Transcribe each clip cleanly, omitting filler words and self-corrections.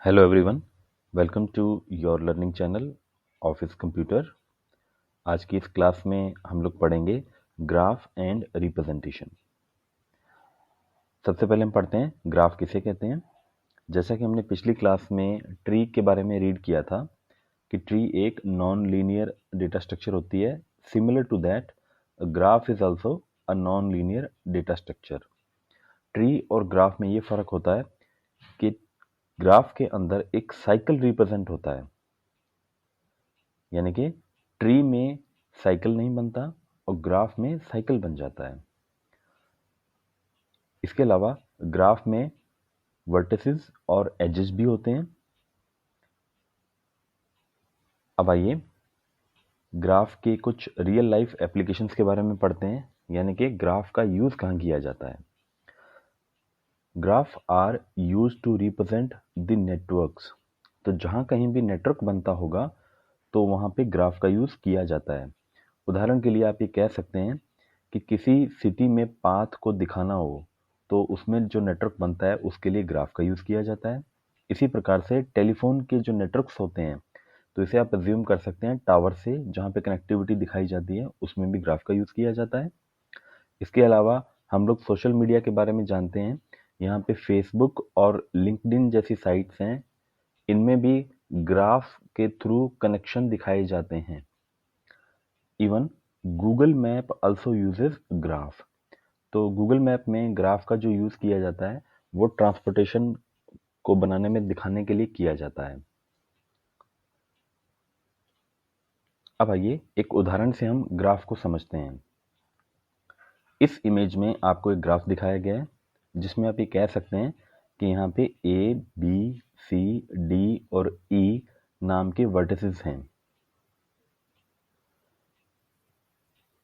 Hello everyone, welcome to your learning channel office computer. आज की इस क्लास में हम लोग पढ़ेंगे ग्राफ एंड रिप्रेजेंटेशन। सबसे पहले हम पढ़ते हैं ग्राफ किसे कहते हैं। जैसा कि हमने पिछली क्लास में ट्री के बारे में रीड किया था कि ट्री एक नॉन लीनियर डेटा स्ट्रक्चर होती है। Similar to that graph is also a non linear data structure. Tree और ग्राफ में ये फ़र्क होता है कि ग्राफ के अंदर एक साइकिल रिप्रेजेंट होता है, यानी कि ट्री में साइकिल नहीं बनता और ग्राफ में साइकिल बन जाता है। इसके अलावा ग्राफ में वर्टिसेस और एजेस भी होते हैं। अब आइए ग्राफ के कुछ रियल लाइफ एप्लीकेशंस के बारे में पढ़ते हैं, यानी कि ग्राफ का यूज़ कहाँ किया जाता है। Graph are use to represent the networks. तो जहाँ कहीं भी नेटवर्क बनता होगा तो वहाँ पे ग्राफ का यूज़ किया जाता है। उदाहरण के लिए आप ये कह सकते हैं कि किसी सिटी में पाथ को दिखाना हो तो उसमें जो नेटवर्क बनता है उसके लिए ग्राफ का यूज़ किया जाता है। इसी प्रकार से टेलीफोन के जो नेटवर्क्स होते हैं तो इसे आप अज्यूम कर सकते हैं टावर से जहाँ पे कनेक्टिविटी दिखाई जाती है उसमें भी ग्राफ का यूज़ किया जाता है। इसके अलावा हम लोग सोशल मीडिया के बारे में जानते हैं। यहाँ पे फेसबुक और लिंक्डइन जैसी साइट्स हैं, इनमें भी ग्राफ के थ्रू कनेक्शन दिखाए जाते हैं। Even Google map also uses graph. तो गूगल मैप में ग्राफ का जो यूज़ किया जाता है वो ट्रांसपोर्टेशन को बनाने में दिखाने के लिए किया जाता है। अब आइए एक उदाहरण से हम ग्राफ को समझते हैं। इस इमेज में आपको एक ग्राफ दिखाया गया है जिसमें आप ये कह सकते हैं कि यहाँ पे ए बी सी डी और ई नाम के वर्टिसेस हैं।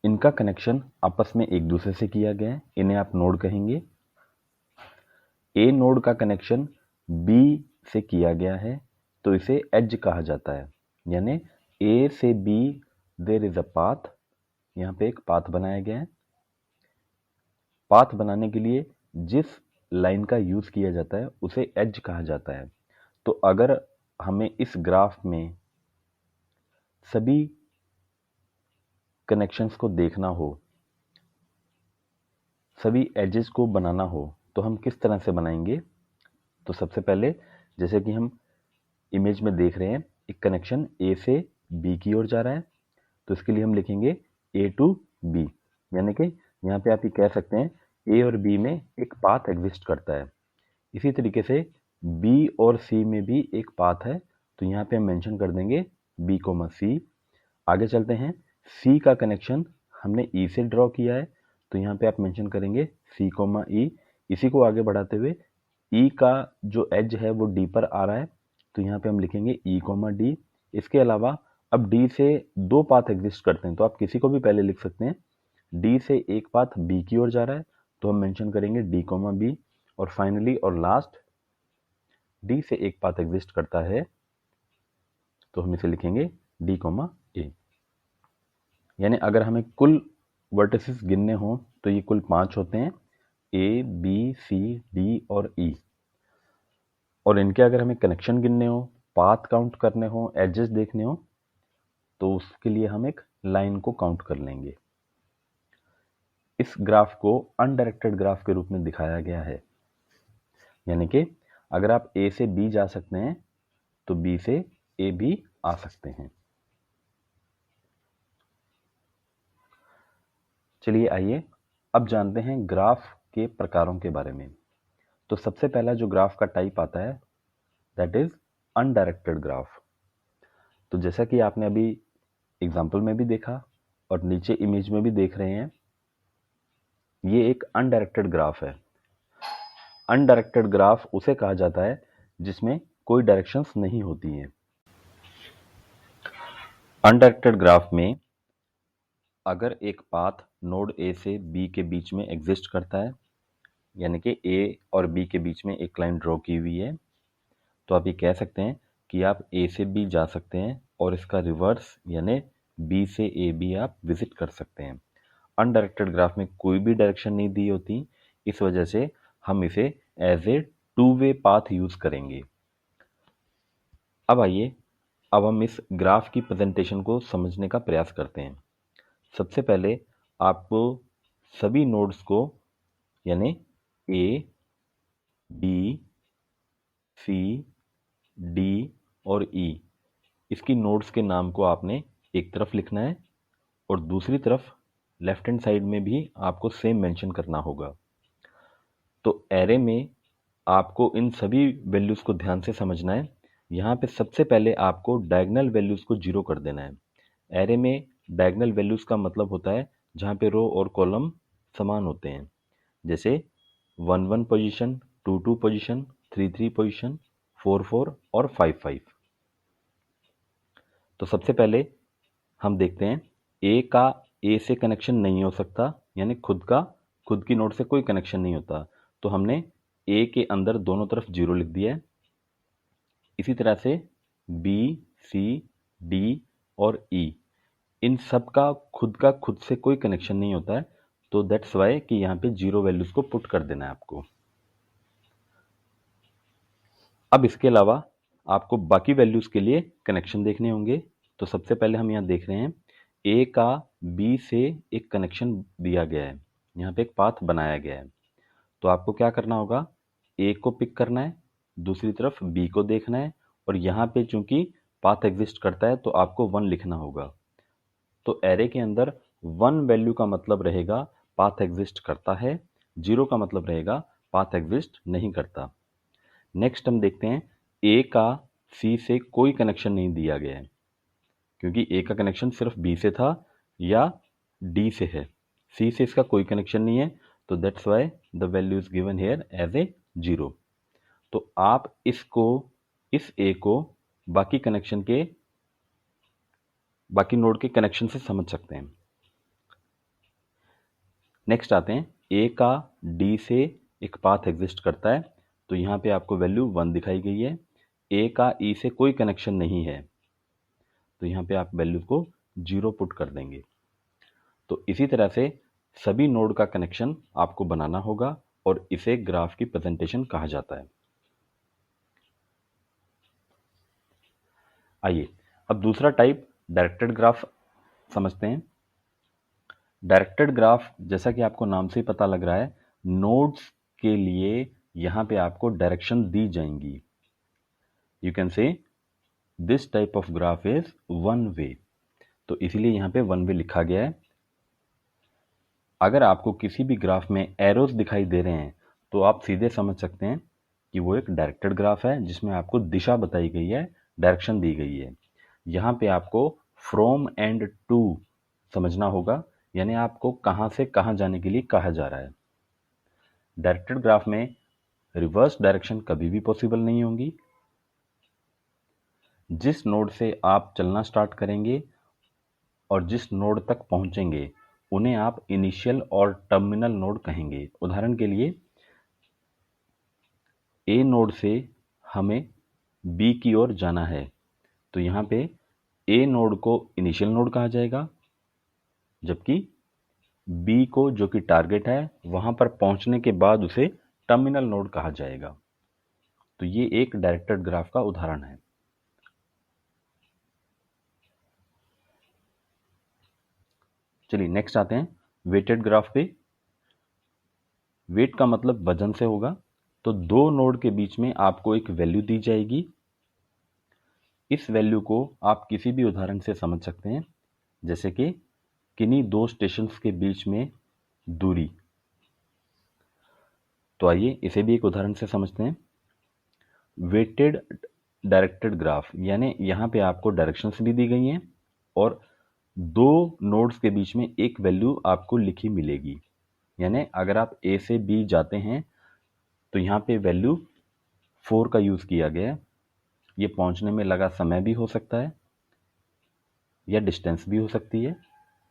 इनका कनेक्शन आपस में एक दूसरे से किया गया है, इन्हें आप नोड कहेंगे। ए नोड का कनेक्शन बी से किया गया है तो इसे एज कहा जाता है, यानी ए से B there is a path. यहाँ पे एक पाथ बनाया गया है। पाथ बनाने के लिए जिस लाइन का यूज किया जाता है उसे एज कहा जाता है। तो अगर हमें इस ग्राफ में सभी कनेक्शंस को देखना हो, सभी एजेस को बनाना हो तो हम किस तरह से बनाएंगे। तो सबसे पहले जैसे कि हम इमेज में देख रहे हैं एक कनेक्शन ए से बी की ओर जा रहा है तो इसके लिए हम लिखेंगे ए टू बी, यानी कि यहाँ पे आप ये कह सकते हैं ए और बी में एक पाथ एग्जिस्ट करता है। इसी तरीके से बी और सी में भी एक पाथ है तो यहाँ पे हम मेंशन कर देंगे बी कोमा सी। आगे चलते हैं, सी का कनेक्शन हमने ई से ड्रॉ किया है तो यहाँ पे आप मेंशन करेंगे सी कोमा ई। इसी को आगे बढ़ाते हुए ई का जो एज है वो डी पर आ रहा है तो यहाँ पे हम लिखेंगे ई कोमा डी। इसके अलावा अब डी से दो पाथ एग्जिस्ट करते हैं तो आप किसी को भी पहले लिख सकते हैं। डी से एक पाथ बी की ओर जा रहा है तो हम मेंशन करेंगे डी कोमा बी। और फाइनली और लास्ट डी से एक पाथ एग्जिस्ट करता है तो हम इसे लिखेंगे डी कोमा ए। यानी अगर हमें कुल वर्टिसेस गिनने हो तो ये कुल 5 होते हैं, ए बी सी डी और ई। और इनके अगर हमें कनेक्शन गिनने हो, पाथ काउंट करने हो, एजेस देखने हो तो उसके लिए हम एक लाइन को काउंट कर लेंगे। इस ग्राफ को अनडायरेक्टेड ग्राफ के रूप में दिखाया गया है, यानी कि अगर आप ए से बी जा सकते हैं तो बी से ए भी आ सकते हैं। चलिए आइए अब जानते हैं ग्राफ के प्रकारों के बारे में। तो सबसे पहला जो ग्राफ का टाइप आता है दैट इज अनडायरेक्टेड ग्राफ। तो जैसा कि आपने अभी एग्जाम्पल में भी देखा और नीचे इमेज में भी देख रहे हैं, ये एक अनडायरेक्टेड ग्राफ है। अनडायरेक्टेड ग्राफ उसे कहा जाता है जिसमें कोई डायरेक्शंस नहीं होती हैं। अनडायरेक्टेड ग्राफ में अगर एक पाथ नोड ए से बी के बीच में एग्जिस्ट करता है, यानी कि ए और बी के बीच में एक लाइन ड्रॉ की हुई है, तो आप ये कह सकते हैं कि आप ए से बी जा सकते हैं और इसका रिवर्स यानी बी से ए भी आप विजिट कर सकते हैं। अनडायरेक्टेड ग्राफ में कोई भी डायरेक्शन नहीं दी होती, इस वजह से हम इसे as a two way path use करेंगे। अब आइए, अब हम इस ग्राफ की प्रेजेंटेशन को समझने का प्रयास करते हैं। सबसे पहले आपको सभी नोड्स को, यानी ए, बी, सी, डी और ई, इसकी नोड्स के नाम को आपने एक तरफ लिखना है और दूसरी तरफ लेफ्ट हैंड साइड में भी आपको सेम मेंशन करना होगा। तो एरे में आपको इन सभी वैल्यूज़ को ध्यान से समझना है। यहाँ पे सबसे पहले आपको डायगोनल वैल्यूज़ को जीरो कर देना है। एरे में डायगोनल वैल्यूज़ का मतलब होता है जहाँ पे रो और कॉलम समान होते हैं, जैसे 1 1 पोजीशन, 2 2 पोजीशन, 3 3 पोजीशन, 4 4 और 5 5। तो सबसे पहले हम देखते हैं ए का ए से कनेक्शन नहीं हो सकता, यानी खुद की नोड से कोई कनेक्शन नहीं होता, तो हमने ए के अंदर दोनों तरफ जीरो लिख दिया है। इसी तरह से बी, सी, डी और ई, इन सब का खुद से कोई कनेक्शन नहीं होता है, तो दैट्स वाई कि यहाँ पे जीरो वैल्यूज को पुट कर देना है आपको। अब इसके अलावा आपको बाकी वैल्यूज के लिए कनेक्शन देखने होंगे। तो सबसे पहले हम यहाँ देख रहे हैं ए का बी से एक कनेक्शन दिया गया है, यहाँ पे एक पाथ बनाया गया है। तो आपको क्या करना होगा, ए को पिक करना है, दूसरी तरफ बी को देखना है, और यहाँ पे चूंकि पाथ एग्जिस्ट करता है तो आपको 1 लिखना होगा। तो एरे के अंदर 1 वैल्यू का मतलब रहेगा पाथ एग्जिस्ट करता है, 0 का मतलब रहेगा पाथ एग्जिस्ट नहीं करता। नेक्स्ट हम देखते हैं ए का सी से कोई कनेक्शन नहीं दिया गया है, क्योंकि ए का कनेक्शन सिर्फ बी से था या डी से है, सी से इसका कोई कनेक्शन नहीं है, तो that's why the value is given here as a 0। तो आप इस ए को बाकी नोड के कनेक्शन से समझ सकते हैं। नेक्स्ट आते हैं, ए का डी से एक पाथ एग्जिस्ट करता है, तो यहाँ पे आपको वैल्यू 1 दिखाई गई है। ए का ई से कोई कनेक्शन नहीं है, तो यहाँ पे आप वैल्यू को 0 पुट कर देंगे। तो इसी तरह से सभी नोड का कनेक्शन आपको बनाना होगा और इसे ग्राफ की प्रेजेंटेशन कहा जाता है। आइए अब दूसरा टाइप डायरेक्टेड ग्राफ समझते हैं। डायरेक्टेड ग्राफ, जैसा कि आपको नाम से ही पता लग रहा है, नोड्स के लिए यहाँ पे आपको डायरेक्शन दी जाएंगी। You can say this type of graph is one way, तो इसीलिए यहाँ पे वन वे लिखा गया है। अगर आपको किसी भी ग्राफ में एरोज दिखाई दे रहे हैं तो आप सीधे समझ सकते हैं कि वो एक डायरेक्टेड ग्राफ है, जिसमें आपको दिशा बताई गई है, डायरेक्शन दी गई है। यहाँ पे आपको फ्रॉम एंड टू समझना होगा, यानी आपको कहाँ से कहाँ जाने के लिए कहा जा रहा है। डायरेक्टेड ग्राफ में रिवर्स डायरेक्शन कभी भी पॉसिबल नहीं होंगी। जिस नोड से आप चलना स्टार्ट करेंगे और जिस नोड तक पहुंचेंगे उन्हें आप इनिशियल और टर्मिनल नोड कहेंगे। उदाहरण के लिए, ए नोड से हमें बी की ओर जाना है, तो यहाँ पे ए नोड को इनिशियल नोड कहा जाएगा, जबकि बी को, जो कि टारगेट है, वहां पर पहुंचने के बाद उसे टर्मिनल नोड कहा जाएगा। तो ये एक डायरेक्टेड ग्राफ का उदाहरण है। चलिए नेक्स्ट आते हैं वेटेड ग्राफ पे। वेट का मतलब वजन से होगा। तो दो नोड के बीच में आपको एक वैल्यू दी जाएगी। इस वैल्यू को आप किसी भी उदाहरण से समझ सकते हैं, जैसे कि किन्हीं दो स्टेशंस के बीच में दूरी। तो आइए इसे भी एक उदाहरण से समझते हैं। वेटेड डायरेक्टेड ग्राफ, यानी यहाँ पे आपको डायरेक्शंस भी दी गई हैं और दो नोड्स के बीच में एक वैल्यू आपको लिखी मिलेगी। यानी अगर आप ए से बी जाते हैं तो यहाँ पे वैल्यू 4 का यूज़ किया गया है। ये पहुँचने में लगा समय भी हो सकता है या डिस्टेंस भी हो सकती है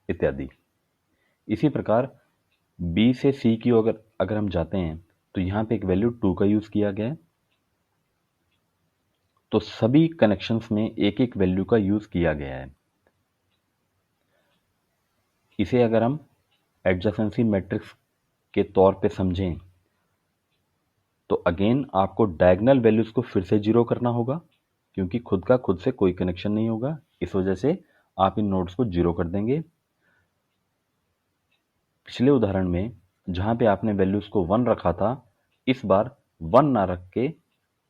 इत्यादि। इसी प्रकार बी से सी की अगर हम जाते हैं तो यहाँ पे एक वैल्यू 2 का यूज़ किया गया है। तो सभी कनेक्शंस में एक एक वैल्यू का यूज़ किया गया है। इसे अगर हम एडजेसेंसी मैट्रिक्स के तौर पे समझें तो अगेन आपको डायगोनल वैल्यूज़ को फिर से जीरो करना होगा, क्योंकि खुद का खुद से कोई कनेक्शन नहीं होगा, इस वजह से आप इन नोड्स को 0 कर देंगे। पिछले उदाहरण में जहाँ पे आपने वैल्यूज़ को 1 रखा था, इस बार 1 ना रख के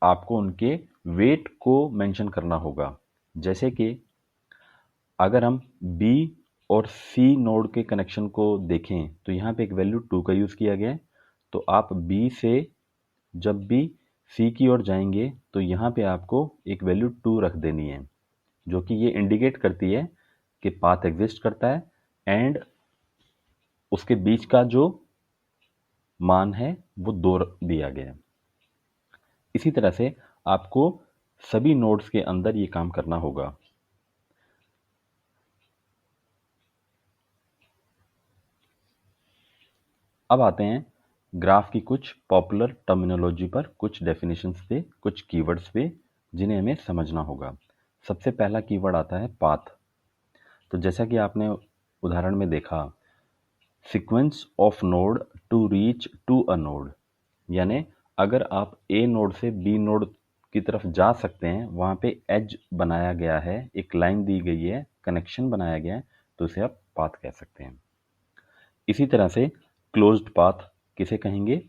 आपको उनके वेट को मेंशन करना होगा। जैसे कि अगर हम B और C नोड के कनेक्शन को देखें तो यहाँ पे एक वैल्यू 2 का यूज़ किया गया है। तो आप B से जब भी C की ओर जाएंगे तो यहाँ पे आपको एक वैल्यू 2 रख देनी है, जो कि ये इंडिकेट करती है कि पाथ एग्जिस्ट करता है एंड उसके बीच का जो मान है वो 2 दिया गया है। इसी तरह से आपको सभी नोड्स के अंदर ये काम करना होगा। अब आते हैं ग्राफ की कुछ पॉपुलर टर्मिनोलॉजी पर, कुछ डेफिनेशंस पे, कुछ कीवर्ड्स पे जिन्हें हमें समझना होगा। सबसे पहला कीवर्ड आता है पाथ। तो जैसा कि आपने उदाहरण में देखा, sequence of node to reach to a node, यानी अगर आप ए नोड से बी नोड की तरफ जा सकते हैं, वहाँ पे एज बनाया गया है, एक लाइन दी गई है, कनेक्शन बनाया गया है, तो उसे आप पाथ कह सकते हैं। इसी तरह से क्लोज्ड पाथ किसे कहेंगे?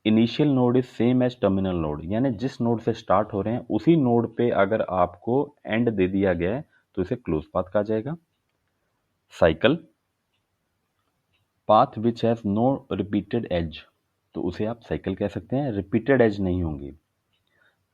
Initial node is same as terminal node, यानी जिस नोड से स्टार्ट हो रहे हैं उसी नोड पे अगर आपको एंड दे दिया गया है तो इसे क्लोज पाथ कहा जाएगा। Cycle, path which has no repeated edge, तो उसे आप साइकिल कह सकते हैं, रिपीटेड एज नहीं होंगी।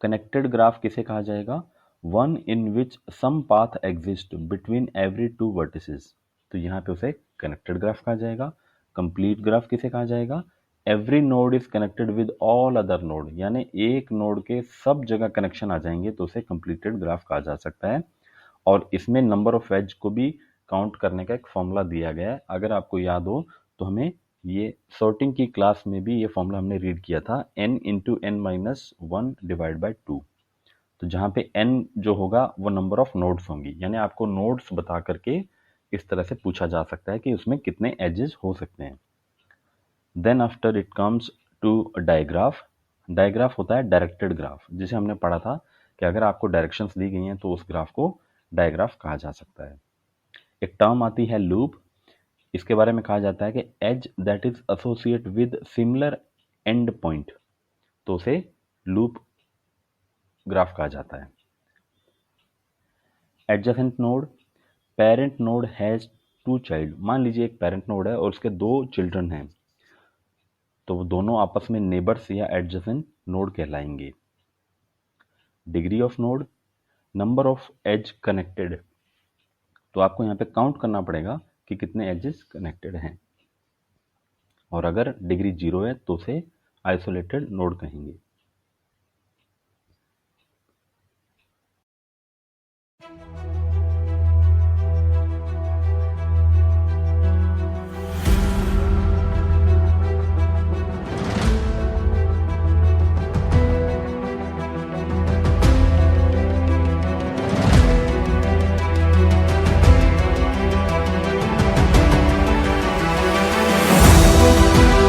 कनेक्टेड ग्राफ किसे कहा जाएगा? One in which some path exist between every two vertices, तो यहाँ पे उसे कनेक्टेड ग्राफ कहा जाएगा। कंप्लीट ग्राफ किसे कहा जाएगा? Every node is connected with all other node, यानी एक नोड के सब जगह कनेक्शन आ जाएंगे तो उसे कंप्लीटेड ग्राफ कहा जा सकता है। और इसमें नंबर ऑफ एज को भी काउंट करने का एक फॉर्मूला दिया गया है। अगर आपको याद हो तो हमें ये सॉर्टिंग की क्लास में भी ये फॉर्मूला हमने रीड किया था, n into n minus one divide by 2। तो जहाँ पे n जो होगा वो नंबर ऑफ नोड्स होंगी, यानी आपको नोड्स बता करके इस तरह से पूछा जा सकता है कि उसमें कितने एजेस हो सकते हैं। Then after it comes to digraph. Digraph होता है डायरेक्टेड ग्राफ, जिसे हमने पढ़ा था कि अगर आपको डायरेक्शंस दी गई हैं तो उस ग्राफ को डायग्राफ कहा जा सकता है। एक टर्म आती है लूप। इसके बारे में कहा जाता है कि edge that is associate with similar end point, तो उसे लूप ग्राफ कहा जाता है। Adjacent node, parent node has 2 child. मान लीजिए एक पेरेंट नोड है और उसके 2 चिल्ड्रन हैं, तो वो दोनों आपस में नेबर्स या एडजेसेंट नोड कहलाएंगे। Degree of node, number of edge connected, तो आपको यहाँ पे काउंट करना पड़ेगा कि कितने एजेस कनेक्टेड हैं, और अगर डिग्री 0 है तो उसे आइसोलेटेड नोड कहेंगे।